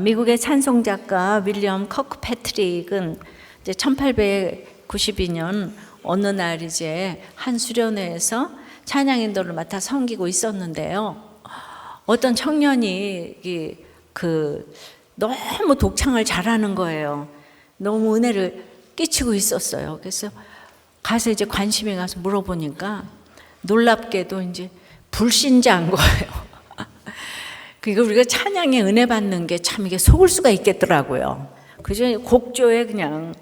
미국의 찬송 작가 윌리엄 커크패트릭은 이제 1892년 어느 날 이제 한 수련회에서 찬양 인도를 맡아 섬기고 있었는데요. 어떤 청년이 너무 독창을 잘하는 거예요. 너무 은혜를 끼치고 있었어요. 그래서 가서 이제 관심이 가서 물어보니까 놀랍게도 이제 불신자인 거예요. 그러니까 우리가 찬양에 은혜 받는 게 참 이게 속을 수가 있겠더라고요. 그죠? 곡조에 그냥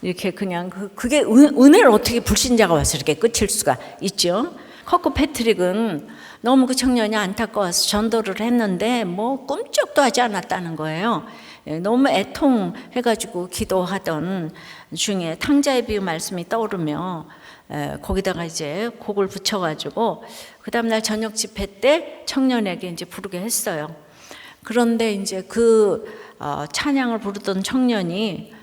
이렇게 그냥 그게 은혜를 어떻게 불신자가 와서 이렇게 끝일 수가 있죠? 커크 패트릭은 너무 그 청년이 안타까워서 전도를 했는데 뭐 꿈쩍도 하지 않았다는 거예요. 너무 애통해가지고 기도하던 중에 탕자의 비유 말씀이 떠오르며 거기다가 이제 곡을 붙여가지고 그 다음날 저녁 집회 때 청년에게 이제 부르게 했어요. 그런데 이제 찬양을 부르던 청년이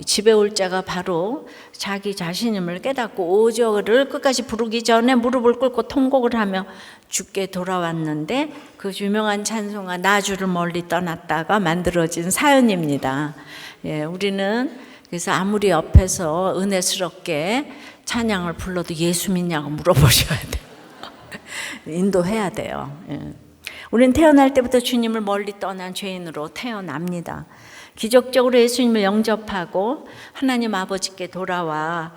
집에 올 자가 바로 자기 자신임을 깨닫고 5절을 끝까지 부르기 전에 무릎을 꿇고 통곡을 하며 주께 돌아왔는데 그 유명한 찬송가 나 주를 멀리 떠났다가 만들어진 사연입니다. 우리는 그래서 아무리 옆에서 은혜스럽게 찬양을 불러도 예수 믿냐고 물어보셔야 돼요. 인도해야 돼요. 우리는 태어날 때부터 주님을 멀리 떠난 죄인으로 태어납니다. 기적적으로 예수님을 영접하고 하나님 아버지께 돌아와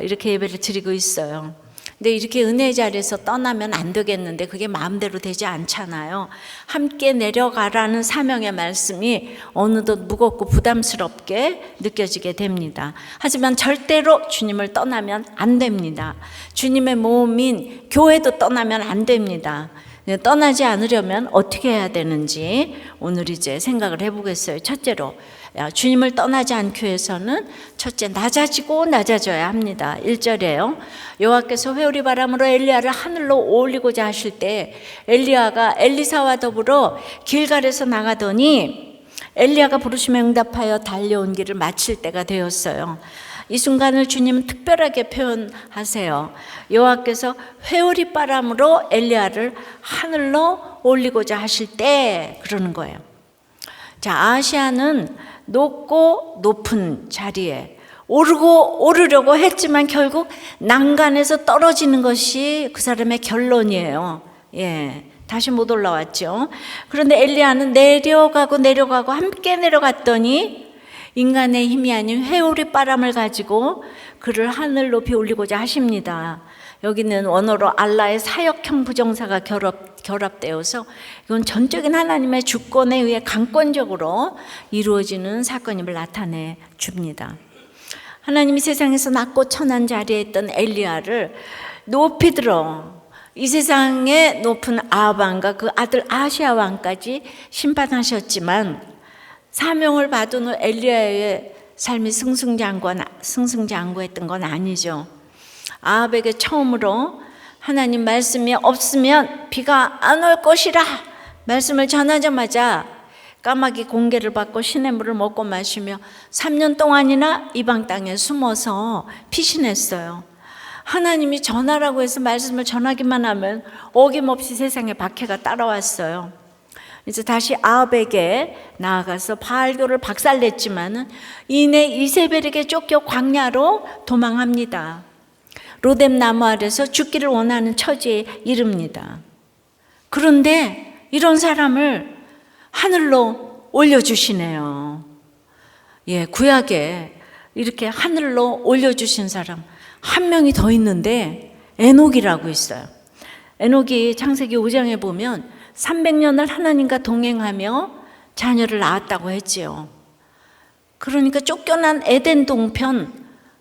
이렇게 예배를 드리고 있어요. 근데 이렇게 은혜의 자리에서 떠나면 안 되겠는데 그게 마음대로 되지 않잖아요. 함께 내려가라는 사명의 말씀이 어느덧 무겁고 부담스럽게 느껴지게 됩니다. 하지만 절대로 주님을 떠나면 안 됩니다. 주님의 몸인 교회도 떠나면 안 됩니다. 떠나지 않으려면 어떻게 해야 되는지 오늘 이제 생각을 해보겠어요. 첫째로 주님을 떠나지 않기 위해서는 첫째 낮아져야 합니다. 1절에요. 여호와께서 회오리 바람으로 엘리야를 하늘로 올리고자 하실 때 엘리야가 엘리사와 더불어 길갈에서 나가더니 엘리야가 부르심에 응답하여 달려온 길을 마칠 때가 되었어요. 이 순간을 주님은 특별하게 표현하세요. 여호와께서 회오리 바람으로 엘리야를 하늘로 올리고자 하실 때 그러는 거예요. 자, 아하시야는 높고 높은 자리에 오르려고 했지만 결국 난간에서 떨어지는 것이 그 사람의 결론이에요. 다시 못 올라왔죠. 그런데 엘리야는 내려가고 함께 내려갔더니 인간의 힘이 아닌 회오리 바람을 가지고 그를 하늘 높이 올리고자 하십니다. 여기는 원어로 알라의 사역형 부정사가 결합되어서 이건 전적인 하나님의 주권에 의해 강권적으로 이루어지는 사건임을 나타내 줍니다. 하나님이 세상에서 낮고 천한 자리에 있던 엘리야를 높이 들어 이 세상의 높은 아합 왕과 그 아들 아하시야 왕까지 심판하셨지만 사명을 받은 후 엘리야의 삶이 승승장구했던 건 아니죠. 아합에게 처음으로 하나님 말씀이 없으면 비가 안 올 것이라 말씀을 전하자마자 까마귀 공개를 받고 시냇물을 먹고 마시며 3년 동안이나 이방 땅에 숨어서 피신했어요. 하나님이 전하라고 해서 말씀을 전하기만 하면 어김없이 세상에 박해가 따라왔어요. 이제 다시 아합에게 나아가서 바알교를 박살냈지만은 이내 이세벨에게 쫓겨 광야로 도망합니다. 로뎀 나무 아래서 죽기를 원하는 처지에 이릅니다. 그런데 이런 사람을 하늘로 올려주시네요. 구약에 이렇게 하늘로 올려주신 사람 한 명이 더 있는데 에녹이라고 있어요. 에녹이 창세기 5장에 보면 300년을 하나님과 동행하며 자녀를 낳았다고 했지요. 그러니까 쫓겨난 에덴 동편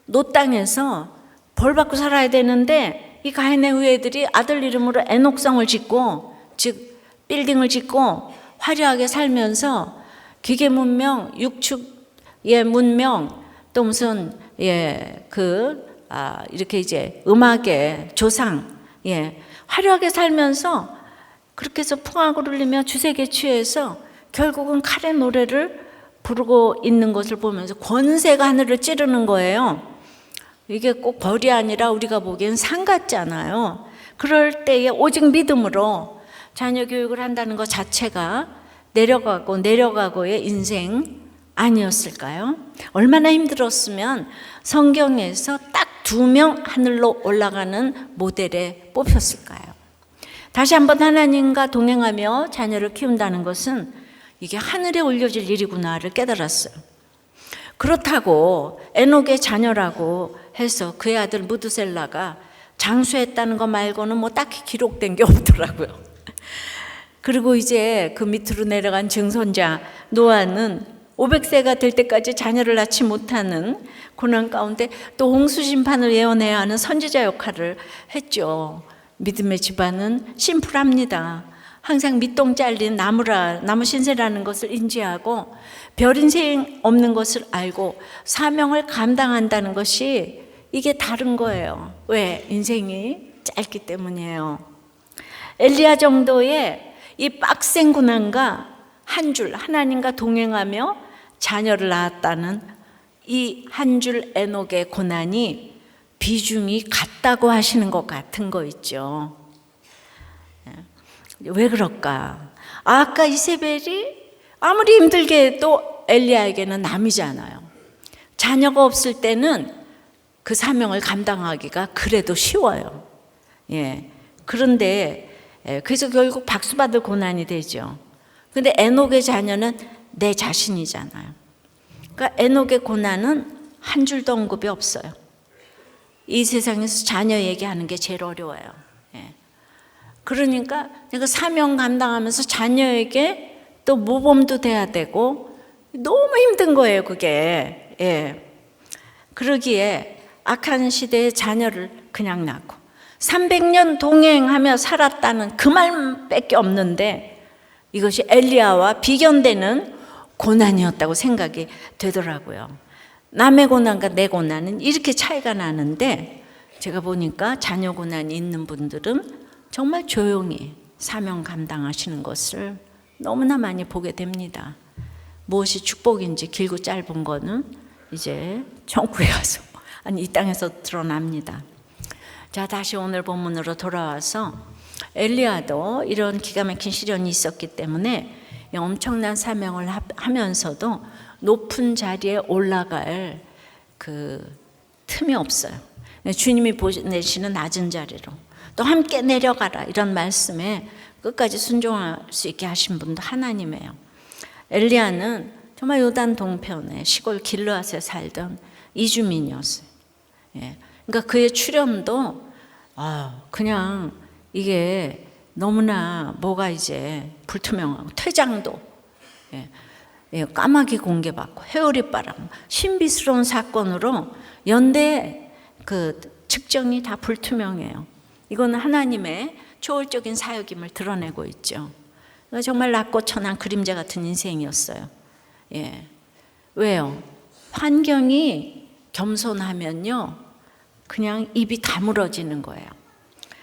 노 땅에서 벌 받고 살아야 되는데 이 가인의 후예들이 아들 이름으로 에녹성을 짓고 즉 빌딩을 짓고 화려하게 살면서 기계 문명, 육축의 문명 또 무슨 이렇게 이제 음악의 조상 화려하게 살면서 그렇게 해서 풍악을 울리며 주색에 취해서 결국은 칼의 노래를 부르고 있는 것을 보면서 권세가 하늘을 찌르는 거예요. 이게 꼭 벌이 아니라 우리가 보기엔 상 같잖아요. 그럴 때에 오직 믿음으로 자녀 교육을 한다는 것 자체가 내려가고의 인생 아니었을까요? 얼마나 힘들었으면 성경에서 딱 2명 하늘로 올라가는 모델에 뽑혔을까요? 다시 한번 하나님과 동행하며 자녀를 키운다는 것은 이게 하늘에 올려질 일이구나를 깨달았어요. 그렇다고 에녹의 자녀라고 해서 그의 아들 무드셀라가 장수했다는 것 말고는 뭐 딱히 기록된 게 없더라고요. 그리고 이제 그 밑으로 내려간 증손자 노아는 500세가 될 때까지 자녀를 낳지 못하는 고난 가운데 또 홍수 심판을 예언해야 하는 선지자 역할을 했죠. 믿음의 집안은 심플합니다. 항상 밑동 잘린 나무 신세라는 것을 인지하고 별 인생 없는 것을 알고 사명을 감당한다는 것이 이게 다른 거예요. 왜? 인생이 짧기 때문이에요. 엘리야 정도의 이 빡센 고난과 한 줄 하나님과 동행하며 자녀를 낳았다는 이 한 줄 에녹의 고난이 비중이 같다고 하시는 것 같은 거 있죠. 왜 그럴까? 아까 이세벨이 아무리 힘들게 해도 엘리야에게는 남이잖아요. 자녀가 없을 때는 그 사명을 감당하기가 그래도 쉬워요. 그런데 그래서 결국 박수받을 고난이 되죠. 근데 에녹의 자녀는 내 자신이잖아요. 그러니까 에녹의 고난은 한 줄도 언급이 없어요. 이 세상에서 자녀 얘기하는 게 제일 어려워요. 그러니까 내가 사명 감당하면서 자녀에게 또 모범도 돼야 되고 너무 힘든 거예요, 그게. 그러기에 악한 시대의 자녀를 그냥 낳고 300년 동행하며 살았다는 그 말밖에 없는데 이것이 엘리야와 비견되는 고난이었다고 생각이 되더라고요. 남의 고난과 내 고난은 이렇게 차이가 나는데 제가 보니까 자녀 고난이 있는 분들은 정말 조용히 사명 감당하시는 것을 너무나 많이 보게 됩니다. 무엇이 축복인지 길고 짧은 거는 이제 천국에 가서 아니 이 땅에서 드러납니다. 자, 다시 오늘 본문으로 돌아와서 엘리야도 이런 기가 막힌 시련이 있었기 때문에 엄청난 사명을 하면서도 높은 자리에 올라갈 그 틈이 없어요. 주님이 보내시는 낮은 자리로 또 함께 내려가라 이런 말씀에 끝까지 순종할 수 있게 하신 분도 하나님이에요. 엘리야는 정말 요단 동편에 시골 길르앗에 살던 이주민이었어요. 그러니까 그의 출현도 그냥 이게 너무나 뭐가 이제 불투명하고 퇴장도 까마귀 공개받고 회오리바람 신비스러운 사건으로 연대 그 측정이 다 불투명해요. 이거는 하나님의 초월적인 사역임을 드러내고 있죠. 정말 낮고 천한 그림자 같은 인생이었어요. 왜요? 환경이 겸손하면요 그냥 입이 다물어지는 거예요.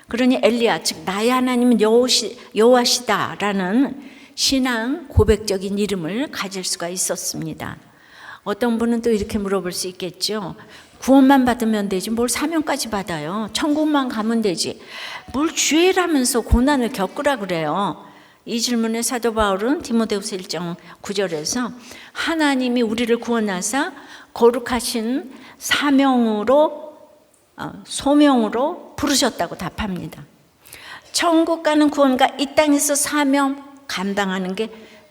그러니 엘리야 즉 나의 하나님은 여호와시다라는 신앙 고백적인 이름을 가질 수가 있었습니다. 어떤 분은 또 이렇게 물어볼 수 있겠죠. 구원만 받으면 되지 뭘 사명까지 받아요. 천국만 가면 되지 뭘 죄라면서 고난을 겪으라 그래요. 이 질문에 사도 바울은 디모데후서 1장 9절에서 하나님이 우리를 구원하사 거룩하신 소명으로 부르셨다고 답합니다. 천국 가는 구원과 이 땅에서 사명 감당하는 게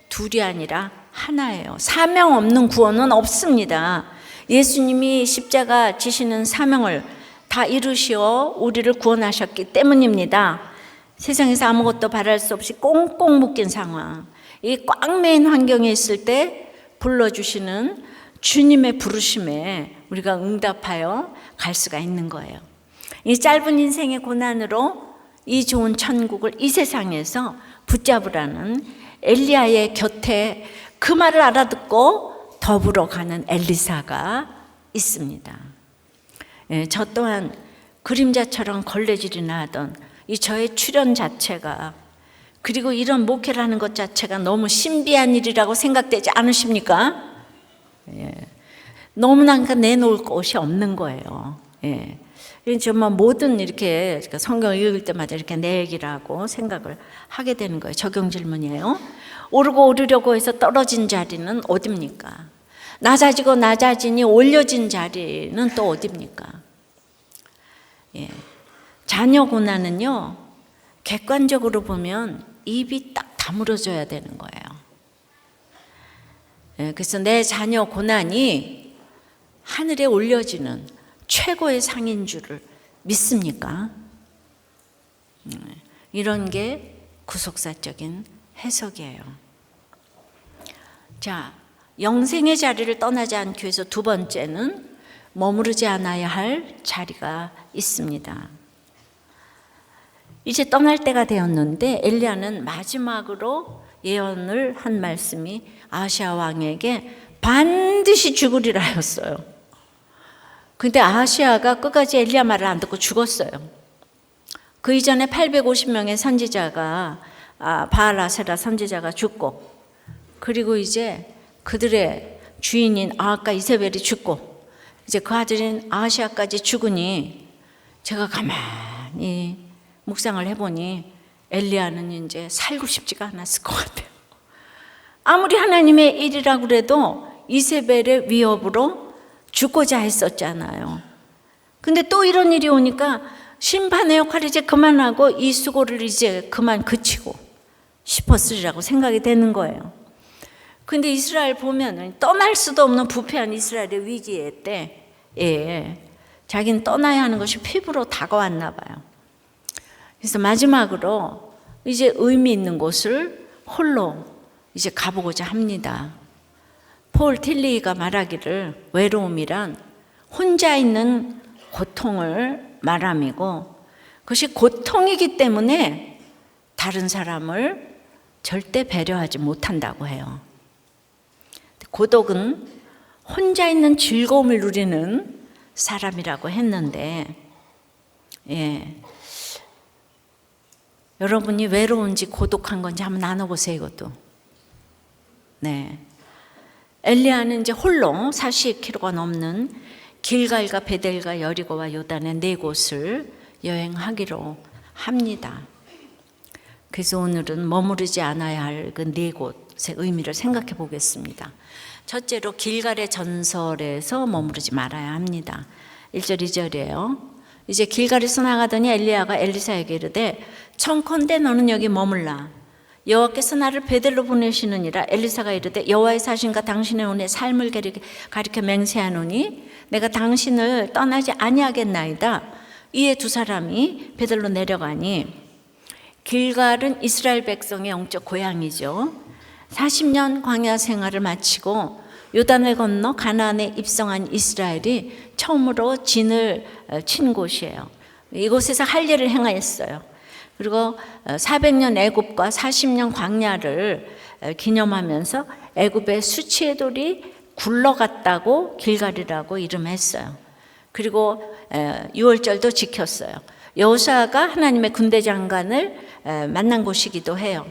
둘이 아니라 하나예요. 사명 없는 구원은 없습니다. 예수님이 십자가 지시는 사명을 다 이루시어 우리를 구원하셨기 때문입니다. 세상에서 아무것도 바랄 수 없이 꽁꽁 묶인 상황, 이 꽉 매인 환경에 있을 때 불러주시는 주님의 부르심에 우리가 응답하여 갈 수가 있는 거예요. 이 짧은 인생의 고난으로 이 좋은 천국을 이 세상에서 붙잡으라는 엘리야의 곁에 그 말을 알아듣고 더불어 가는 엘리사가 있습니다. 저 또한 그림자처럼 걸레질이나 하던 이 저의 출현 자체가 그리고 이런 목회를 하는 것 자체가 너무 신비한 일이라고 생각되지 않으십니까? 너무나 내놓을 곳이 없는 거예요. 정말 모든 이렇게 성경을 읽을 때마다 이렇게 내 얘기라고 생각을 하게 되는 거예요. 적용 질문이에요. 오르고 오르려고 해서 떨어진 자리는 어딥니까? 낮아지고 낮아지니 올려진 자리는 또 어딥니까? 예. 자녀 고난은요, 객관적으로 보면 입이 딱 다물어져야 되는 거예요. 예. 그래서 내 자녀 고난이 하늘에 올려지는 최고의 상인 줄을 믿습니까? 이런 게 구속사적인 해석이에요. 자, 영생의 자리를 떠나지 않기 위해서 두 번째는 머무르지 않아야 할 자리가 있습니다. 이제 떠날 때가 되었는데 엘리야는 마지막으로 예언을 한 말씀이 아하시야 왕에게 반드시 죽으리라 하였어요. 근데 아하시야가 끝까지 엘리야 말을 안 듣고 죽었어요. 그 이전에 850명의 선지자가 바알 아세라 선지자가 죽고, 그리고 이제 그들의 주인인 아합과 이세벨이 죽고, 이제 그 아들인 아하시야까지 죽으니 제가 가만히 묵상을 해보니 엘리야는 이제 살고 싶지가 않았을 것 같아요. 아무리 하나님의 일이라고 그래도 이세벨의 위협으로 죽고자 했었잖아요. 근데 또 이런 일이 오니까 심판의 역할을 이제 그만하고 이 수고를 이제 그만 그치고 싶었으리라고 생각이 되는 거예요. 근데 이스라엘 보면은 떠날 수도 없는 부패한 이스라엘의 위기에 때, 자기는 떠나야 하는 것이 피부로 다가왔나 봐요. 그래서 마지막으로 이제 의미 있는 곳을 홀로 이제 가보고자 합니다. 폴 틸리가 말하기를 외로움이란 혼자 있는 고통을 말함이고, 그것이 고통이기 때문에 다른 사람을 절대 배려하지 못한다고 해요. 고독은 혼자 있는 즐거움을 누리는 사람이라고 했는데, 여러분이 외로운지 고독한 건지 한번 나눠보세요. 이것도. 네. 엘리야는 이제 홀로 40km가 넘는 길갈과 베델과 여리고와 요단의 네 곳을 여행하기로 합니다. 그래서 오늘은 머무르지 않아야 할 그 네 곳의 의미를 생각해 보겠습니다. 첫째로 길갈의 전설에서 머무르지 말아야 합니다. 1절 2절이에요. 이제 길갈에서 나가더니 엘리야가 엘리사에게 이르되 청컨대 너는 여기 머물라. 여호와께서 나를 베델로 보내시느니라. 엘리사가 이르되 여호와의 사신과 당신의 오늘 삶을 가리켜 맹세하노니 내가 당신을 떠나지 아니하겠나이다. 이에 두 사람이 베델로 내려가니, 길갈은 이스라엘 백성의 영적 고향이죠. 40년 광야 생활을 마치고 요단을 건너 가나안에 입성한 이스라엘이 처음으로 진을 친 곳이에요. 이곳에서 할 일을 행하였어요. 그리고 400년 애굽과 40년 광야를 기념하면서 애굽의 수치의 돌이 굴러갔다고 길갈이라고 이름했어요. 그리고 유월절도 지켰어요. 여호수아가 하나님의 군대 장관을 만난 곳이기도 해요.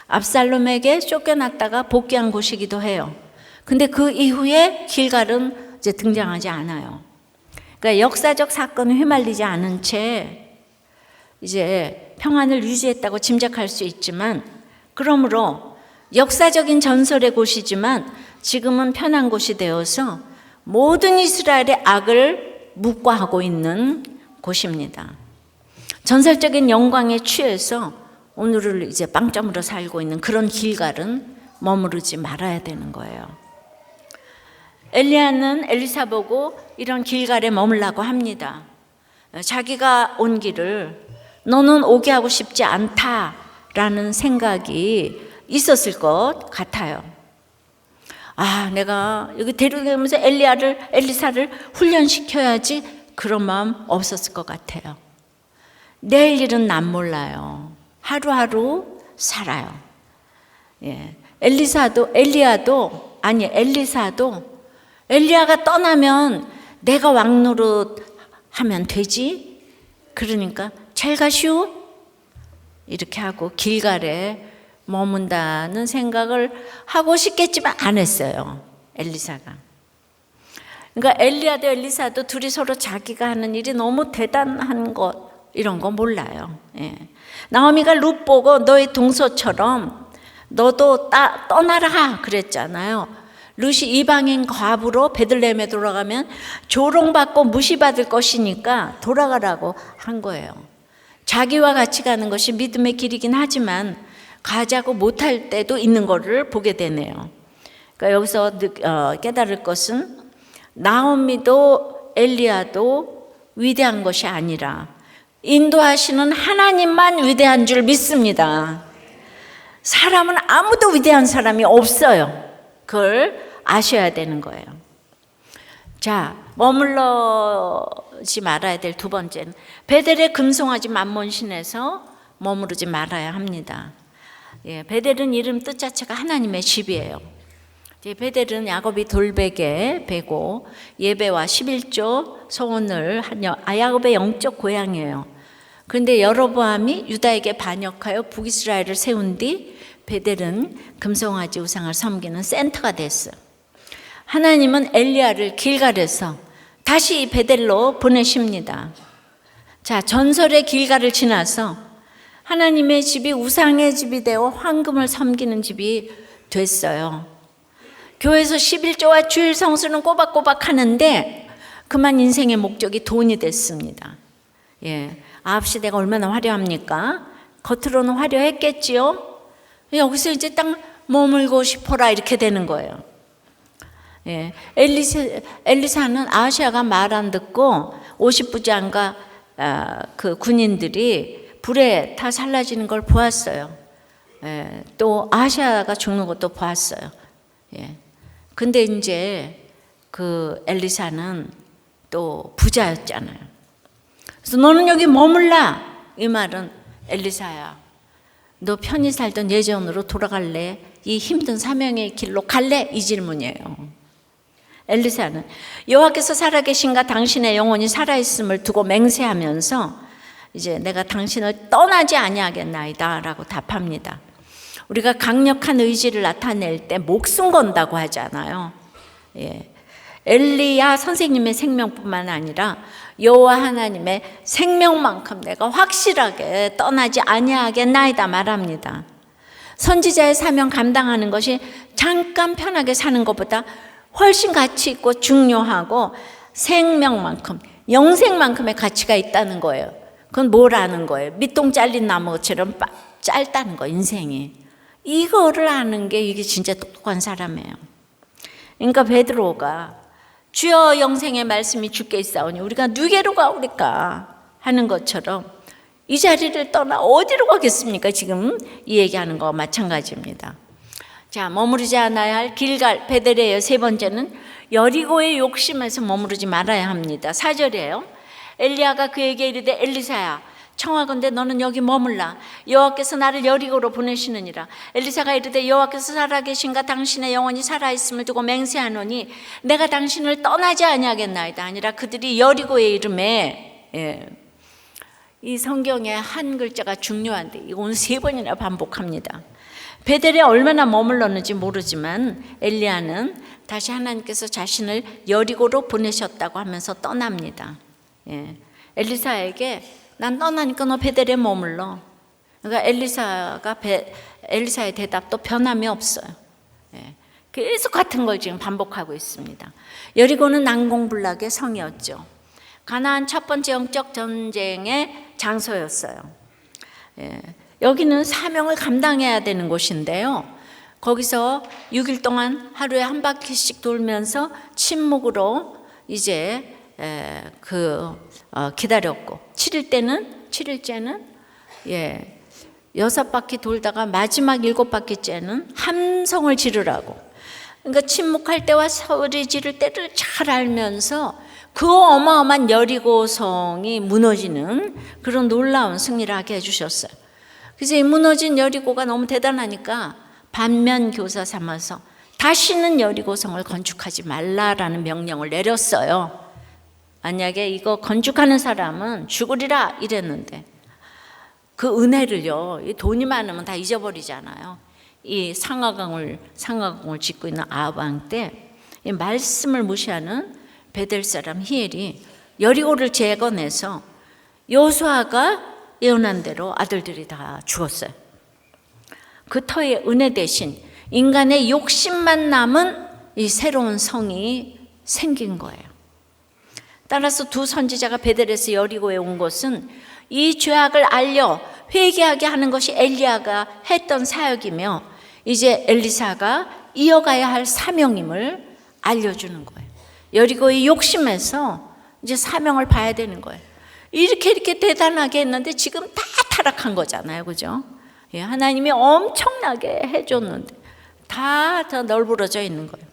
압살롬에게 쫓겨났다가 복귀한 곳이기도 해요. 근데 그 이후에 길갈은 이제 등장하지 않아요. 그러니까 역사적 사건에 휘말리지 않은 채 이제 평안을 유지했다고 짐작할 수 있지만, 그러므로 역사적인 전설의 곳이지만 지금은 편한 곳이 되어서 모든 이스라엘의 악을 묵과하고 있는 곳입니다. 전설적인 영광에 취해서 오늘을 이제 빵점으로 살고 있는 그런 길갈은 머무르지 말아야 되는 거예요. 엘리야는 엘리사 보고 이런 길갈에 머물라고 합니다. 자기가 온 길을 너는 오게 하고 싶지 않다라는 생각이 있었을 것 같아요. 내가 여기 데려가면서 엘리사를 훈련시켜야지, 그런 마음 없었을 것 같아요. 내일 일은 난 몰라요. 하루하루 살아요. 엘리사도 엘리야가 떠나면 내가 왕노릇 하면 되지? 그러니까 잘 가시오? 이렇게 하고 길갈에 머문다는 생각을 하고 싶겠지만 안 했어요, 엘리사가. 그러니까 엘리야도 엘리사도 둘이 서로 자기가 하는 일이 너무 대단한 것 이런 거 몰라요. 예. 나오미가 룻 보고 너의 동서처럼 너도 떠나라 그랬잖아요. 룻이 이방인 과부로 베들레헴에 돌아가면 조롱받고 무시받을 것이니까 돌아가라고 한 거예요. 자기와 같이 가는 것이 믿음의 길이긴 하지만 가자고 못할 때도 있는 거를 보게 되네요. 그러니까 여기서 깨달을 것은 나오미도 엘리야도 위대한 것이 아니라 인도하시는 하나님만 위대한 줄 믿습니다. 사람은 아무도 위대한 사람이 없어요. 그걸 아셔야 되는 거예요. 자, 머물러지 말아야 될 두 번째는 베델에 금송아지 만몬신에서 머무르지 말아야 합니다. 예, 베델은 이름 뜻 자체가 하나님의 집이에요. 베델은 야곱이 돌베개 베고 예배와 11조 소원을 한 야곱의 영적 고향이에요. 그런데 여로보암이 유다에게 반역하여 북이스라엘을 세운 뒤 베델은 금송아지 우상을 섬기는 센터가 됐어요. 하나님은 엘리야를 길갈에서 다시 베델로 보내십니다. 자, 전설의 길갈을 지나서 하나님의 집이 우상의 집이 되어 황금을 섬기는 집이 됐어요. 교회에서 11조와 주일 성수는 꼬박꼬박 하는데 그만 인생의 목적이 돈이 됐습니다. 예, 아합시대가 얼마나 화려합니까? 겉으로는 화려했겠지요. 여기서 이제 딱 머물고 싶어라 이렇게 되는 거예요. 예, 엘리사는 아하시아가 말 안 듣고 50부장과 그 군인들이 불에 다 살라지는 걸 보았어요. 예, 또 아하시아가 죽는 것도 보았어요. 예. 근데 이제 그 엘리사는 또 부자였잖아요. 그래서 너는 여기 머물라. 이 말은 엘리사야, 너 편히 살던 예전으로 돌아갈래? 이 힘든 사명의 길로 갈래? 이 질문이에요. 엘리사는 여호와께서 살아계신가 당신의 영혼이 살아있음을 두고 맹세하면서 이제 내가 당신을 떠나지 아니하겠나이다 라고 답합니다. 우리가 강력한 의지를 나타낼 때 목숨 건다고 하잖아요. 예. 엘리야 선생님의 생명뿐만 아니라 여호와 하나님의 생명만큼 내가 확실하게 떠나지 아니하겠나이다 말합니다. 선지자의 사명 감당하는 것이 잠깐 편하게 사는 것보다 훨씬 가치 있고 중요하고 생명만큼, 영생만큼의 가치가 있다는 거예요. 그건 뭐라는 거예요? 밑동 잘린 나무처럼 짧다는 거, 인생이. 이거를 아는 게 이게 진짜 똑똑한 사람이에요. 그러니까 베드로가 주여 영생의 말씀이 주께 있사오니 우리가 누게로 가오리까 하는 것처럼 이 자리를 떠나 어디로 가겠습니까? 지금 이 얘기하는 거와 마찬가지입니다. 자, 머무르지 않아야 할 길갈 베델이에요. 세 번째는 여리고의 욕심에서 머무르지 말아야 합니다. 4절이에요. 엘리야가 그에게 이르되 엘리사야 청하건대 너는 여기 머물라. 여호와께서 나를 여리고로 보내시느니라. 엘리사가 이르되 여호와께서 살아계신가 당신의 영혼이 살아있음을 두고 맹세하노니 내가 당신을 떠나지 아니하겠나이다. 아니라 그들이 여리고에 이름에, 예. 이 성경에 한 글자가 중요한데 이건 3번이나 반복합니다. 베델에 얼마나 머물렀는지 모르지만 엘리야는 다시 하나님께서 자신을 여리고로 보내셨다고 하면서 떠납니다. 예. 엘리사에게 난 떠나니까 너 베델에 머물러. 그러니까 엘리사의 대답도 변함이 없어요. 예. 계속 같은 걸 지금 반복하고 있습니다. 여리고는 난공불락의 성이었죠. 가나안 첫 번째 영적 전쟁의 장소였어요. 예. 여기는 사명을 감당해야 되는 곳인데요. 거기서 6일 동안 하루에 한 바퀴씩 돌면서 침묵으로 이제 기다렸고 7일째는 6바퀴 돌다가 마지막 7바퀴째는 함성을 지르라고. 그러니까 침묵할 때와 소리 지를 때를 잘 알면서 그 어마어마한 여리고성이 무너지는 그런 놀라운 승리를 하게 해주셨어요. 그래서 이 무너진 여리고가 너무 대단하니까 반면 교사 삼아서 다시는 여리고성을 건축하지 말라라는 명령을 내렸어요. 만약에 이거 건축하는 사람은 죽으리라 이랬는데 그 은혜를요, 이 돈이 많으면 다 잊어버리잖아요. 이 상하강을 짓고 있는 아합 왕 때 이 말씀을 무시하는 베델 사람 히엘이 여리고를 재건해서 여호수아가 예언한 대로 아들들이 다 죽었어요. 그 터에 은혜 대신 인간의 욕심만 남은 이 새로운 성이 생긴 거예요. 따라서 두 선지자가 베델에서 여리고에 온 것은 이 죄악을 알려 회개하게 하는 것이 엘리야가 했던 사역이며 이제 엘리사가 이어가야 할 사명임을 알려주는 거예요. 여리고의 욕심에서 이제 사명을 봐야 되는 거예요. 이렇게 대단하게 했는데 지금 다 타락한 거잖아요. 그죠? 예, 하나님이 엄청나게 해줬는데 다 널브러져 있는 거예요.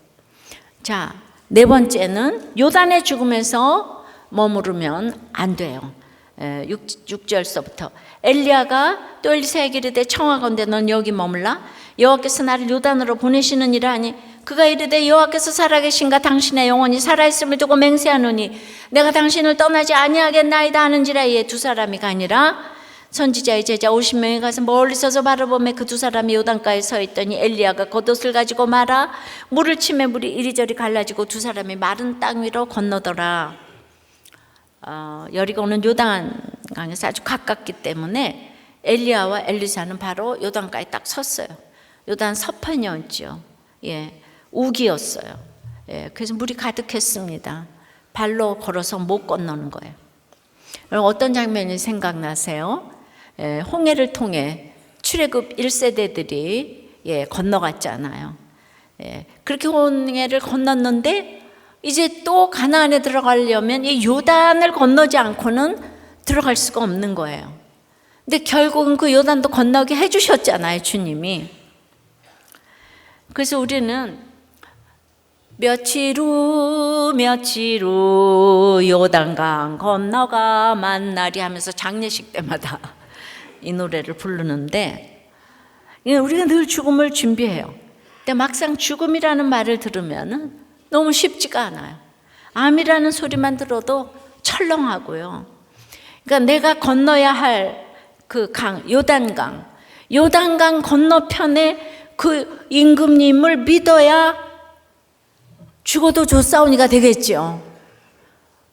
자, 네 번째는 요단의 죽음에서 머무르면 안 돼요. 6절서부터 엘리야가 또 엘리사에게 이르되 청하건대 넌 여기 머물라. 여호와께서 나를 요단으로 보내시느니라 하니 그가 이르되 여호와께서 살아계신가 당신의 영혼이 살아있음을 두고 맹세하노니 내가 당신을 떠나지 아니하겠나이다 하는지라. 이에 두 사람이 가니라. 선지자의 제자 50명이 가서 멀리 서서 바라보매 그 두 사람이 요단가에 서 있더니 엘리야가 겉옷을 가지고 말아 물을 치매 물이 이리저리 갈라지고 두 사람이 마른 땅 위로 건너더라. 여리고는 요단강에서 아주 가깝기 때문에 엘리야와 엘리사는 바로 요단가에 딱 섰어요. 요단 서편이었죠. 예, 우기였어요. 예, 그래서 물이 가득했습니다. 발로 걸어서 못 건너는 거예요. 어떤 장면이 생각나세요? 예, 홍해를 통해 출애굽 1세대들이 건너갔잖아요. 예, 그렇게 홍해를 건넜는데 이제 또 가나안에 들어가려면 이 요단을 건너지 않고는 들어갈 수가 없는 거예요. 근데 결국은 그 요단도 건너게 해주셨잖아요, 주님이. 그래서 우리는 며칠 후 요단강 건너가 만나리 하면서 장례식 때마다 이 노래를 부르는데 우리가 늘 죽음을 준비해요. 근데 막상 죽음이라는 말을 들으면 너무 쉽지가 않아요. 암이라는 소리만 들어도 철렁하고요. 그러니까 내가 건너야 할 그 강, 요단강 건너편에 그 임금님을 믿어야 죽어도 좋사오니가 되겠죠.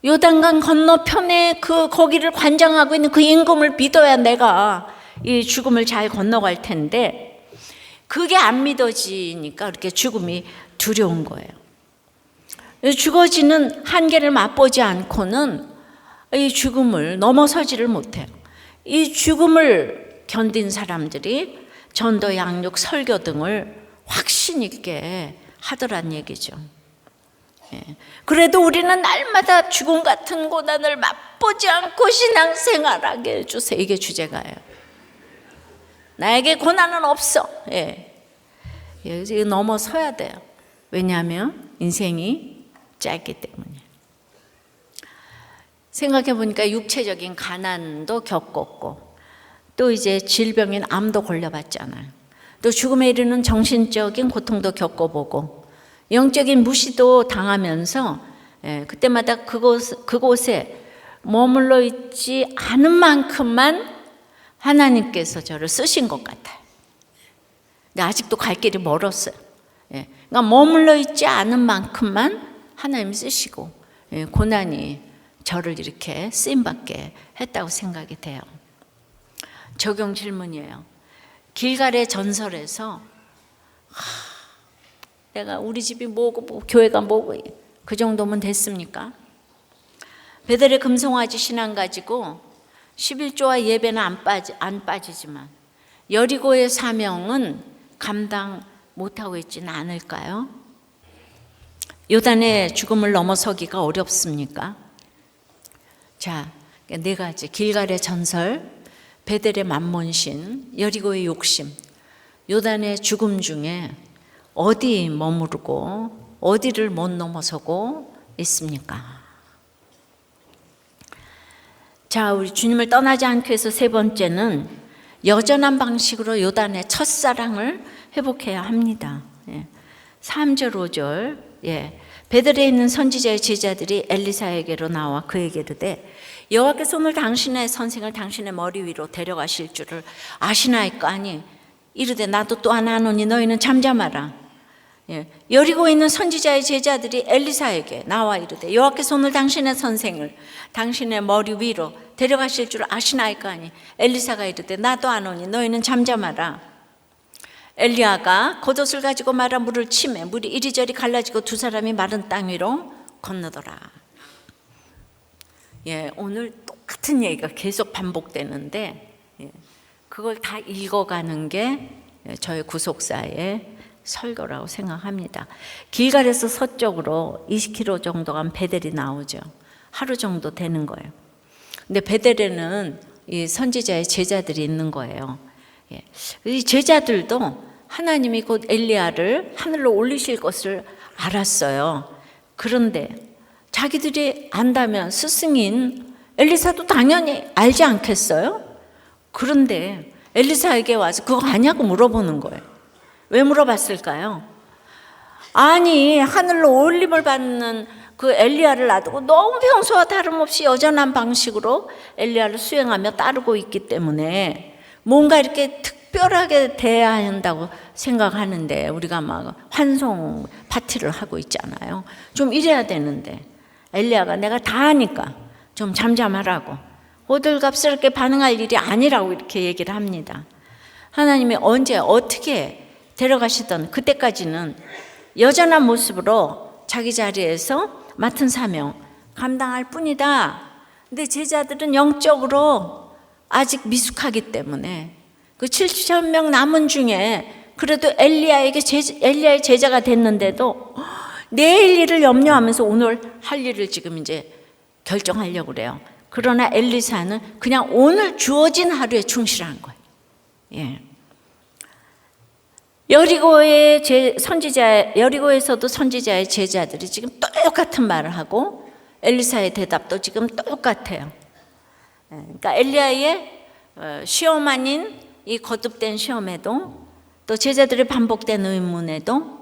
요단강 건너편에 거기를 관장하고 있는 그 임금을 믿어야 내가 이 죽음을 잘 건너갈 텐데 그게 안 믿어지니까 그렇게 죽음이 두려운 거예요. 죽어지는 한계를 맛보지 않고는 이 죽음을 넘어서지를 못해요. 이 죽음을 견딘 사람들이 전도, 양육, 설교 등을 확신 있게 하더란 얘기죠. 그래도 우리는 날마다 죽음 같은 고난을 맛보지 않고 신앙생활하게 해주세요. 이게 주제가예요. 나에게 고난은 없어. 여기서 넘어서야 돼요. 왜냐하면 인생이 짧기 때문에. 생각해 보니까 육체적인 가난도 겪었고 또 이제 질병인 암도 걸려봤잖아요. 또 죽음에 이르는 정신적인 고통도 겪어보고 영적인 무시도 당하면서 그때마다 그곳에 머물러 있지 않은 만큼만 하나님께서 저를 쓰신 것 같아요. 근데 아직도 갈 길이 멀었어요. 그러니까 머물러 있지 않은 만큼만 하나님이 쓰시고 고난이 저를 이렇게 쓰임받게 했다고 생각이 돼요. 적용 질문이에요. 길갈의 전설에서 내가 우리 집이 뭐고 교회가 뭐고 그 정도면 됐습니까? 베델의 금송아지 신앙 가지고 11조와 예배는 안 빠지지만 여리고의 사명은 감당 못하고 있지는 않을까요? 요단의 죽음을 넘어서기가 어렵습니까? 자, 네 가지. 길갈의 전설, 베델의 만몬신, 여리고의 욕심, 요단의 죽음 중에 어디 머무르고 어디를 못 넘어서고 있습니까? 자, 우리 주님을 떠나지 않기 위해서 세 번째는 여전한 방식으로 요단의 첫사랑을 회복해야 합니다. 3절, 5절. 베델에 있는 선지자의 제자들이 엘리사에게로 나와 그에게 이르되 여호와께서 오늘 당신의 선생을 당신의 머리 위로 데려가실 줄을 아시나이까 하니 이르되 나도 또 하나 하노니 너희는 잠잠하라. 여리고에 있는 선지자의 제자들이 엘리사에게 나와 이르되 여호와께서 오늘 당신의 선생을 당신의 머리 위로 데려가실 줄 아시나이까 하니 엘리사가 이르되 나도 아노니 너희는 잠잠하라. 엘리야가 겉옷을 가지고 말아 물을 치매 물이 이리저리 갈라지고 두 사람이 마른 땅 위로 건너더라. 오늘 똑같은 얘기가 계속 반복되는데 그걸 다 읽어가는 게 저의 구속사의 설교라고 생각합니다. 길갈에서 서쪽으로 20km 정도 간 베델이 나오죠. 하루 정도 되는 거예요. 근데 베델에는 이 선지자의 제자들이 있는 거예요. 이 제자들도 하나님이 곧 엘리야를 하늘로 올리실 것을 알았어요. 그런데 자기들이 안다면 스승인 엘리사도 당연히 알지 않겠어요? 그런데 엘리사에게 와서 그거 아냐고 물어보는 거예요. 왜 물어봤을까요? 아니 하늘로 올림을 받는 그 엘리야를 놔두고 너무 평소와 다름없이 여전한 방식으로 엘리야를 수행하며 따르고 있기 때문에 뭔가 이렇게 특별하게 대해야 한다고 생각하는데 우리가 막 환송 파티를 하고 있잖아요. 좀 이래야 되는데 엘리야가 내가 다 하니까 좀 잠잠하라고 호들갑스럽게 반응할 일이 아니라고 이렇게 얘기를 합니다. 하나님이 언제 어떻게 데려가시던 그때까지는 여전한 모습으로 자기 자리에서 맡은 사명 감당할 뿐이다. 근데 제자들은 영적으로 아직 미숙하기 때문에 그 7,000명 남은 중에 그래도 엘리야의 제자가 됐는데도 내일 일을 염려하면서 오늘 할 일을 지금 이제 결정하려고 그래요. 그러나 엘리사는 그냥 오늘 주어진 하루에 충실한 거예요. 여리고에서도 선지자의 제자들이 지금 똑같은 말을 하고 엘리사의 대답도 지금 똑같아요. 그러니까 엘리야의 시험 아닌 이 거듭된 시험에도 또 제자들의 반복된 의문에도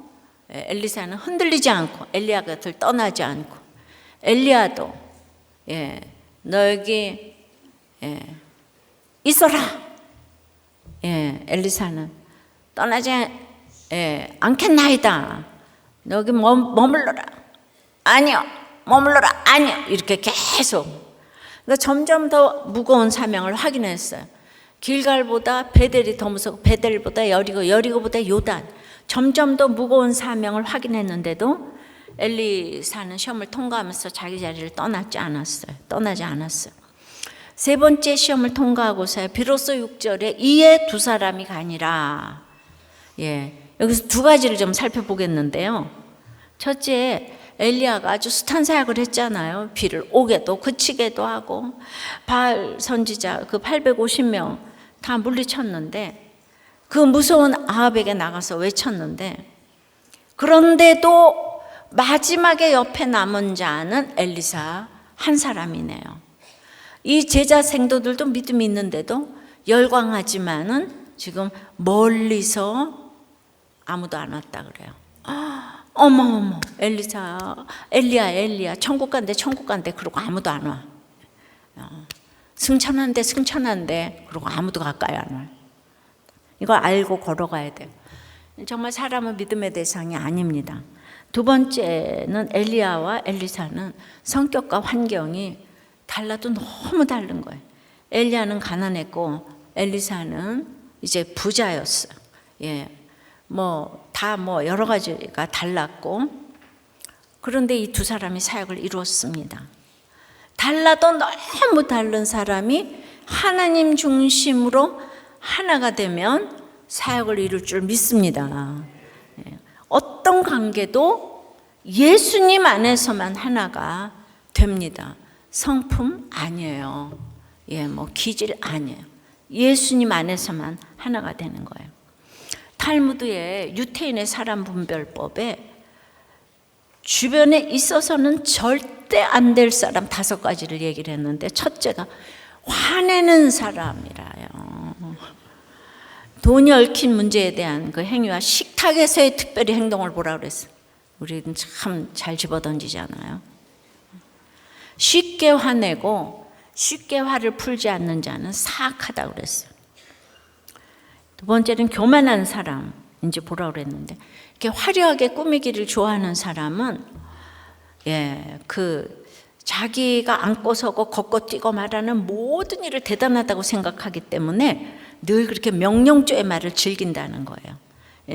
엘리사는 흔들리지 않고 엘리야 곁을 떠나지 않고 엘리야도 너 여기 있어라. 엘리사는 떠나지 않겠나이다. 너 여기 머물러라. 아니요. 머물러라. 아니요. 이렇게 계속. 그러니까 점점 더 무거운 사명을 확인했어요. 길갈보다 베델이 더 무섭고 베델보다 여리고보다 요단. 점점 더 무거운 사명을 확인했는데도 엘리사는 시험을 통과하면서 자기 자리를 떠나지 않았어요. 세 번째 시험을 통과하고서 비로소 6절에 이에 두 사람이 가니라. 여기서 두 가지를 좀 살펴보겠는데요. 첫째, 엘리야가 아주 숱한 사역을 했잖아요. 비를 오게도 그치게도 하고 바알 선지자 그 850명 다 물리쳤는데 그 무서운 아합에게 나가서 외쳤는데 그런데도 마지막에 옆에 남은 자는 엘리사 한 사람이네요. 이 제자 생도들도 믿음이 있는데도 열광하지만은 지금 멀리서 아무도 안 왔다 그래요. 어머 엘리야 천국 간대 그러고 아무도 안 와. 승천한대 그러고 아무도 가까이 안 와. 이걸 알고 걸어가야 돼요. 정말 사람은 믿음의 대상이 아닙니다. 두 번째는 엘리야와 엘리사는 성격과 환경이 달라도 너무 다른 거예요. 엘리야는 가난했고 엘리사는 이제 부자였어요. 여러 가지가 달랐고 그런데 이 두 사람이 사역을 이루었습니다. 달라도 너무 다른 사람이 하나님 중심으로 하나가 되면 사역을 이룰 줄 믿습니다. 어떤 관계도 예수님 안에서만 하나가 됩니다. 성품 아니에요. 기질 아니에요. 예수님 안에서만 하나가 되는 거예요. 탈무드의 유태인의 사람 분별법에 주변에 있어서는 절대 안 될 사람 5가지를 얘기를 했는데 첫째가 화내는 사람이라요. 돈이 얽힌 문제에 대한 그 행위와 식탁에서의 특별히 행동을 보라 그랬어요. 우리는 참 잘 집어던지잖아요. 쉽게 화내고 쉽게 화를 풀지 않는 자는 사악하다고 그랬어요. 두 번째는 교만한 사람. 이제 보라 그랬는데, 이렇게 화려하게 꾸미기를 좋아하는 사람은 자기가 앉고 서고 걷고 뛰고 말하는 모든 일을 대단하다고 생각하기 때문에 늘 그렇게 명령조의 말을 즐긴다는 거예요.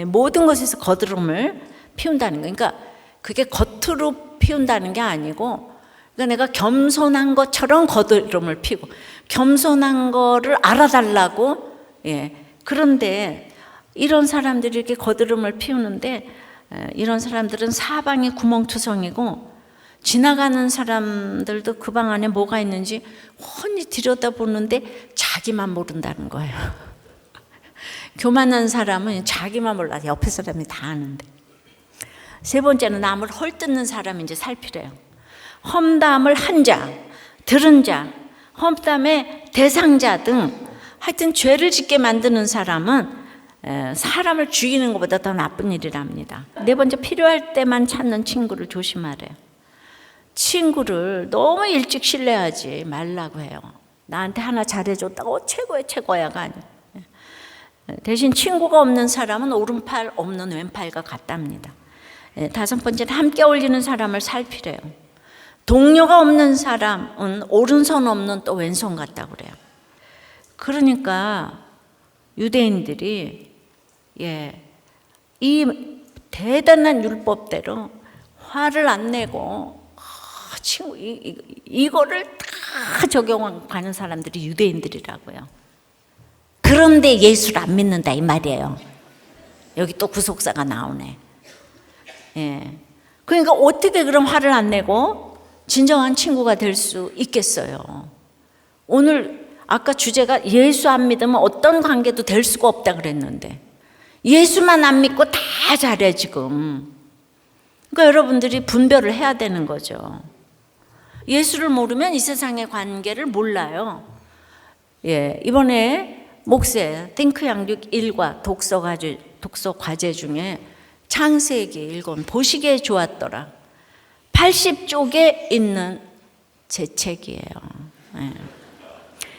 모든 것에서 거드름을 피운다는 거예요. 그러니까 그게 겉으로 피운다는 게 아니고, 그러니까 내가 겸손한 것처럼 거드름을 피고, 겸손한 거를 알아달라고. 그런데 이런 사람들이 이렇게 거드름을 피우는데, 이런 사람들은 사방이 구멍투성이고, 지나가는 사람들도 그 방 안에 뭐가 있는지 훤히 들여다보는데 자기만 모른다는 거예요. 교만한 사람은 자기만 몰라. 옆에 사람이 다 아는데. 세 번째는 남을 헐뜯는 사람인지 살피래요. 험담을 한 자, 들은 자, 험담의 대상자 등 하여튼 죄를 짓게 만드는 사람은 사람을 죽이는 것보다 더 나쁜 일이랍니다. 네 번째, 필요할 때만 찾는 친구를 조심하래요. 친구를 너무 일찍 신뢰하지 말라고 해요. 나한테 하나 잘해줬다고 최고의 최고야가 아니에요. 대신 친구가 없는 사람은 오른팔 없는 왼팔과 같답니다. 다섯 번째는 함께 어울리는 사람을 살피래요. 동료가 없는 사람은 오른손 없는 또 왼손 같다고 그래요. 그러니까 유대인들이 이 대단한 율법대로 화를 안 내고 친구 이거를 다 적용하는 사람들이 유대인들이라고요. 그런데 예수를 안 믿는다 이 말이에요. 여기 또 구속사가 나오네. 그러니까 어떻게 그럼 화를 안 내고 진정한 친구가 될 수 있겠어요? 오늘 아까 주제가 예수 안 믿으면 어떤 관계도 될 수가 없다 그랬는데, 예수만 안 믿고 다 잘해 지금. 그러니까 여러분들이 분별을 해야 되는 거죠. 예수를 모르면 이 세상의 관계를 몰라요. 이번에 목세 띵크 양육 1과 독서 과제 중에 창세기 읽은 보시기에 좋았더라. 80쪽에 있는 제 책이에요.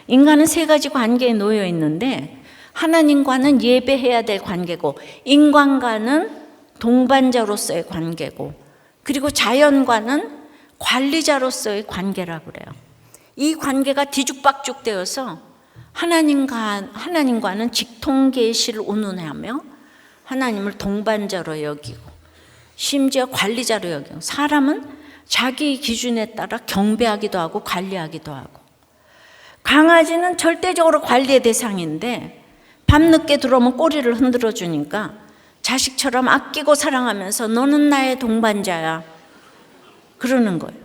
인간은 세 가지 관계에 놓여 있는데, 하나님과는 예배해야 될 관계고, 인간과는 동반자로서의 관계고, 그리고 자연과는 관리자로서의 관계라고 그래요. 이 관계가 뒤죽박죽 되어서 하나님과는 직통계시를 운운하며 하나님을 동반자로 여기고, 심지어 관리자로 여기고, 사람은 자기 기준에 따라 경배하기도 하고 관리하기도 하고, 강아지는 절대적으로 관리의 대상인데 밤늦게 들어오면 꼬리를 흔들어 주니까 자식처럼 아끼고 사랑하면서 너는 나의 동반자야 그러는 거예요.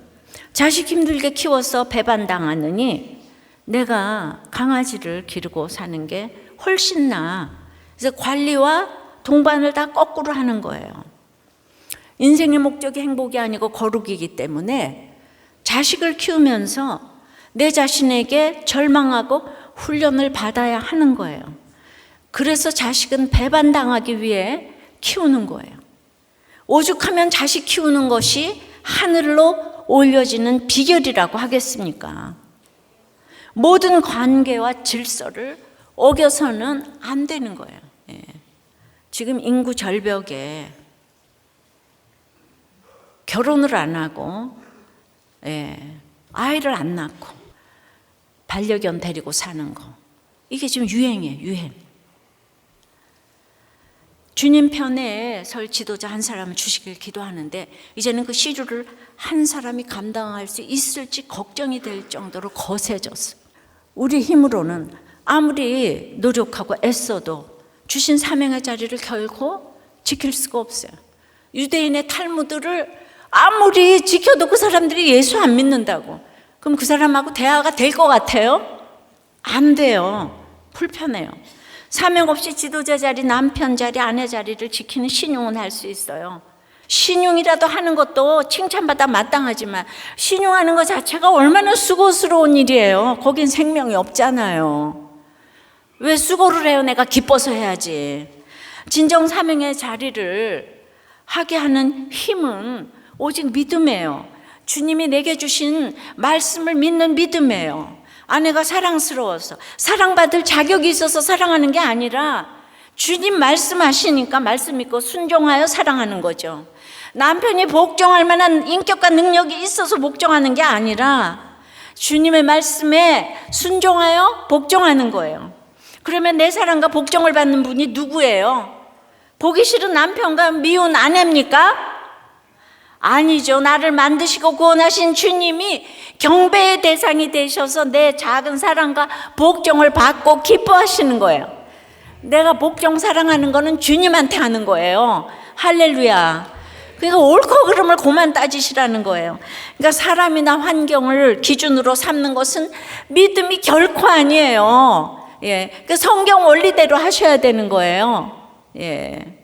자식 힘들게 키워서 배반당하느니 내가 강아지를 기르고 사는 게 훨씬 나아. 그래서 관리와 동반을 다 거꾸로 하는 거예요. 인생의 목적이 행복이 아니고 거룩이기 때문에 자식을 키우면서 내 자신에게 절망하고 훈련을 받아야 하는 거예요. 그래서 자식은 배반당하기 위해 키우는 거예요. 오죽하면 자식 키우는 것이 하늘로 올려지는 비결이라고 하겠습니까? 모든 관계와 질서를 어겨서는 안 되는 거예요. 지금 인구 절벽에 결혼을 안 하고 아이를 안 낳고 반려견 데리고 사는 거, 이게 지금 유행이에요. 유행. 주님 편에 설 지도자 한 사람을 주시길 기도하는데, 이제는 그 시주를 한 사람이 감당할 수 있을지 걱정이 될 정도로 거세졌어요. 우리 힘으로는 아무리 노력하고 애써도 주신 사명의 자리를 결코 지킬 수가 없어요. 유대인의 탈무드를 아무리 지켜도 그 사람들이 예수 안 믿는다고. 그럼 그 사람하고 대화가 될 것 같아요? 안 돼요. 불편해요. 사명 없이 지도자 자리, 남편 자리, 아내 자리를 지키는 신용은 할 수 있어요. 신용이라도 하는 것도 칭찬받아 마땅하지만 신용하는 것 자체가 얼마나 수고스러운 일이에요. 거긴 생명이 없잖아요. 왜 수고를 해요? 내가 기뻐서 해야지. 진정 사명의 자리를 하게 하는 힘은 오직 믿음이에요. 주님이 내게 주신 말씀을 믿는 믿음이에요. 아내가 사랑스러워서, 사랑받을 자격이 있어서 사랑하는 게 아니라 주님 말씀하시니까 말씀 믿고 순종하여 사랑하는 거죠. 남편이 복종할 만한 인격과 능력이 있어서 복종하는 게 아니라 주님의 말씀에 순종하여 복종하는 거예요. 그러면 내 사랑과 복종을 받는 분이 누구예요? 보기 싫은 남편과 미운 아내입니까? 아니죠. 나를 만드시고 구원하신 주님이 경배의 대상이 되셔서 내 작은 사랑과 복종을 받고 기뻐하시는 거예요. 내가 복종 사랑하는 거는 주님한테 하는 거예요. 할렐루야. 그러니까 옳고 그름을 그만 따지시라는 거예요. 그러니까 사람이나 환경을 기준으로 삼는 것은 믿음이 결코 아니에요. 예, 그 성경 원리대로 하셔야 되는 거예요. 예.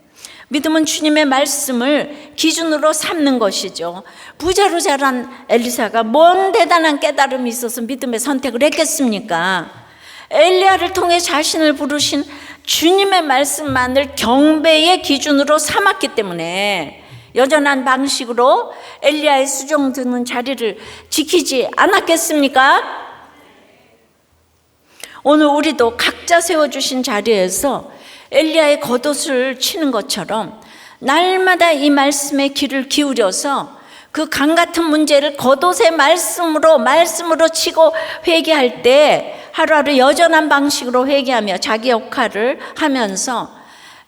믿음은 주님의 말씀을 기준으로 삼는 것이죠. 부자로 자란 엘리사가 뭔 대단한 깨달음이 있어서 믿음의 선택을 했겠습니까? 엘리야를 통해 자신을 부르신 주님의 말씀만을 경배의 기준으로 삼았기 때문에 여전한 방식으로 엘리야의 수종 드는 자리를 지키지 않았겠습니까? 오늘 우리도 각자 세워주신 자리에서 엘리야의 겉옷을 치는 것처럼 날마다 이 말씀에 귀를 기울여서 그 강 같은 문제를 겉옷의 말씀으로 치고 회개할 때 하루하루 여전한 방식으로 회개하며 자기 역할을 하면서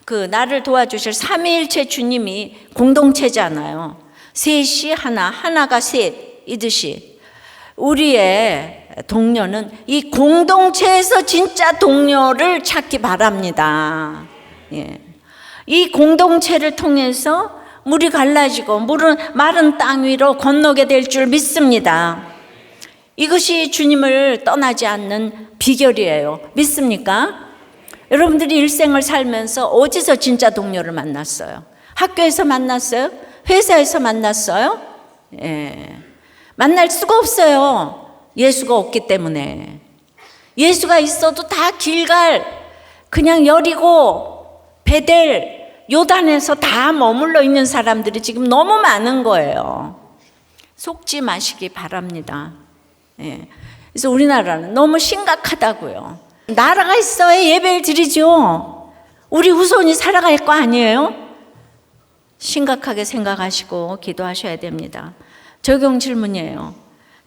그 나를 도와주실 삼위일체 주님이 공동체잖아요. 셋이 하나, 하나가 셋 이듯이 우리의 동료는 이 공동체에서 진짜 동료를 찾기 바랍니다. 예. 이 공동체를 통해서 물이 갈라지고 마른 땅 위로 건너게 될 줄 믿습니다. 이것이 주님을 떠나지 않는 비결이에요. 믿습니까? 여러분들이 일생을 살면서 어디서 진짜 동료를 만났어요? 학교에서 만났어요? 회사에서 만났어요? 예. 만날 수가 없어요. 예수가 없기 때문에. 예수가 있어도 다 길갈, 그냥 여리고, 베델, 요단에서 다 머물러 있는 사람들이 지금 너무 많은 거예요. 속지 마시기 바랍니다. 예. 그래서 우리나라는 너무 심각하다고요. 나라가 있어야 예배를 드리죠. 우리 후손이 살아갈 거 아니에요? 심각하게 생각하시고 기도하셔야 됩니다. 적용 질문이에요.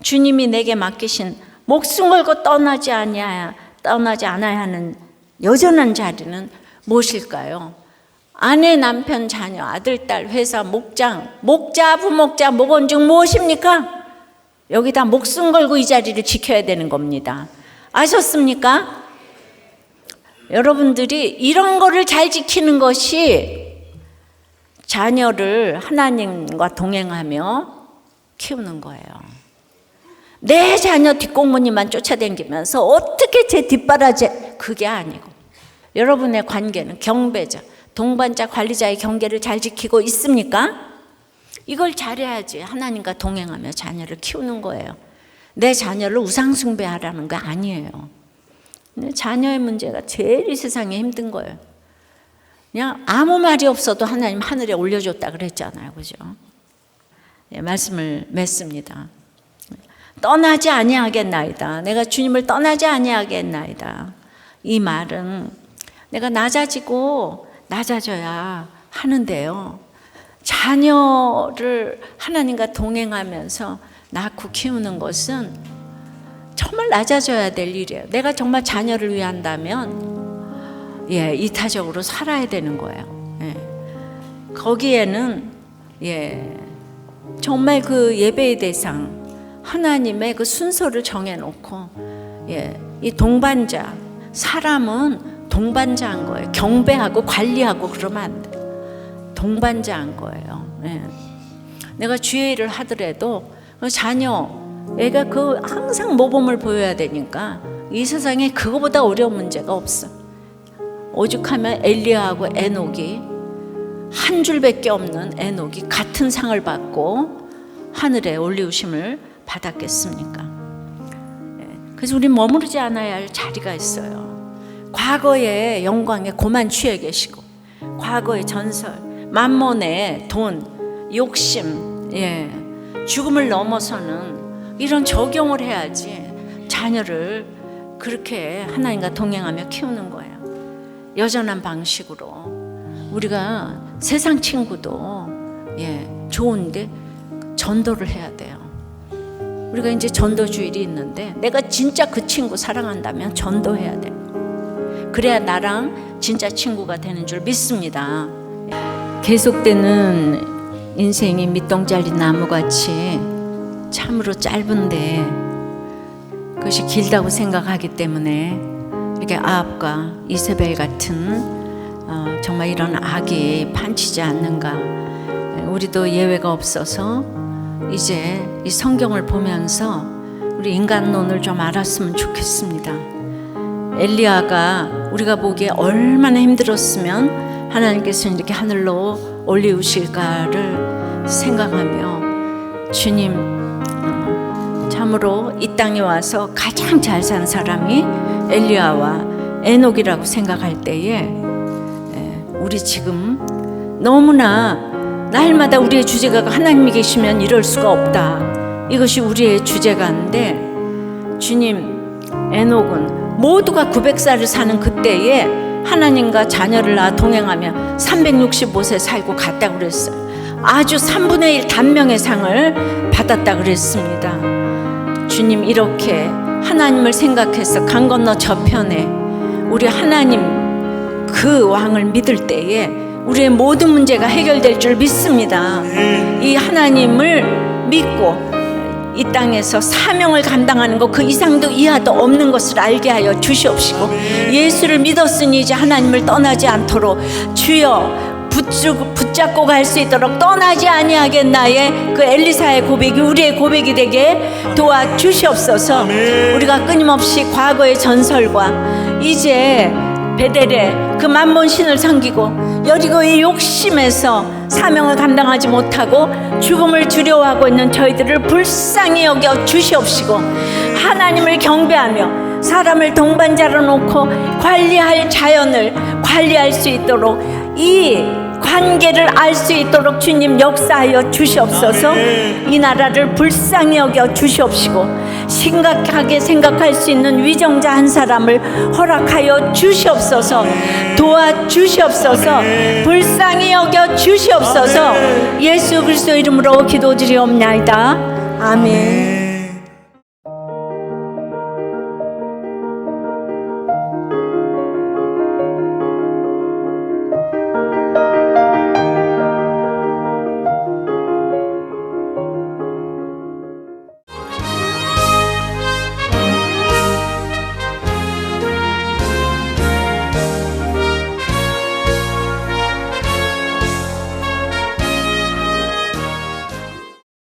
주님이 내게 맡기신 목숨 걸고 떠나지 않아야 하는 여전한 자리는 무엇일까요? 아내, 남편, 자녀, 아들, 딸, 회사, 목장, 목자, 부목자, 목원중 무엇입니까? 여기다 목숨 걸고 이 자리를 지켜야 되는 겁니다. 아셨습니까? 여러분들이 이런 거를 잘 지키는 것이 자녀를 하나님과 동행하며 키우는 거예요. 내 자녀 뒷공무니만 쫓아다니면서 어떻게 제 뒷바라지, 그게 아니고 여러분의 관계는 경배자, 동반자, 관리자의 경계를 잘 지키고 있습니까? 이걸 잘해야지 하나님과 동행하며 자녀를 키우는 거예요. 내 자녀를 우상숭배하라는 거 아니에요. 근데 자녀의 문제가 제일 이 세상에 힘든 거예요. 그냥 아무 말이 없어도 하나님 하늘에 올려줬다 그랬잖아요. 그죠? 예, 말씀을 맺습니다. 떠나지 아니하겠나이다. 내가 주님을 떠나지 아니하겠나이다. 이 말은 내가 낮아져야 하는데요. 자녀를 하나님과 동행하면서 낳고 키우는 것은 정말 낮아져야 될 일이에요. 내가 정말 자녀를 위한다면 이타적으로 살아야 되는 거예요. 거기에는 정말 그 예배의 대상 하나님의 그 순서를 정해놓고 이 동반자, 사람은 동반자한 거예요. 경배하고 관리하고 그러면 안 돼. 동반자한 거예요. 내가 주의를 하더라도 자녀, 애가 그 항상 모범을 보여야 되니까 이 세상에 그거보다 어려운 문제가 없어. 오죽하면 엘리야하고 에녹이 한 줄밖에 없는 에녹이 같은 상을 받고 하늘에 올리우심을 받았겠습니까? 그래서 우리 머무르지 않아야 할 자리가 있어요. 과거의 영광에 고만 취해 계시고 과거의 전설, 만몬의 돈, 욕심, 죽음을 넘어서는 이런 적용을 해야지 자녀를 그렇게 하나님과 동행하며 키우는 거예요. 여전한 방식으로 우리가 세상 친구도 좋은데 전도를 해야 돼요. 우리가 이제 전도주일이 있는데 내가 진짜 그 친구 사랑한다면 전도해야 돼요. 그래야 나랑 진짜 친구가 되는 줄 믿습니다. 계속되는 인생이 밑동자리 나무같이 참으로 짧은데 그것이 길다고 생각하기 때문에 이렇게 아합과 이세벨 같은 정말 이런 악이 판치지 않는가. 우리도 예외가 없어서 이제 이 성경을 보면서 우리 인간론을 좀 알았으면 좋겠습니다. 엘리야가 우리가 보기에 얼마나 힘들었으면 하나님께서 이렇게 하늘로 올리우실까를 생각하며 주님, 참으로 이 땅에 와서 가장 잘 산 사람이 엘리야와 에녹이라고 생각할 때에 우리 지금 너무나 날마다 우리의 주제가 하나님이 계시면 이럴 수가 없다. 이것이 우리의 주제가인데 주님, 에녹은 모두가 900살을 사는 그때에 하나님과 자녀를 낳아 동행하며 365세 살고 갔다고 그랬어요. 아주 3분의 1 단명의 상을 받았다고 그랬습니다. 주님, 이렇게 하나님을 생각해서 강 건너 저편에 우리 하나님 그 왕을 믿을 때에 우리의 모든 문제가 해결될 줄 믿습니다. 이 하나님을 믿고 이 땅에서 사명을 감당하는 것 그 이상도 이하도 없는 것을 알게 하여 주시옵시고 예수를 믿었으니 이제 하나님을 떠나지 않도록 주여 붙잡고 갈 수 있도록 떠나지 아니하겠나의 그 엘리사의 고백이 우리의 고백이 되게 도와주시옵소서. 우리가 끊임없이 과거의 전설과 이제 베델에 그 만몬 신을 섬기고 여리고의 욕심에서 사명을 감당하지 못하고 죽음을 두려워하고 있는 저희들을 불쌍히 여겨 주시옵시고 하나님을 경배하며 사람을 동반자로 놓고 관리할 자연을 관리할 수 있도록 이 관계를 알 수 있도록 주님 역사하여 주시옵소서. 이 나라를 불쌍히 여겨 주시옵시고 심각하게 생각할 수 있는 위정자 한 사람을 허락하여 주시옵소서. 도와주시옵소서. 불쌍히 여겨 주시옵소서. 예수 그리스도 이름으로 기도드리옵나이다. 아멘.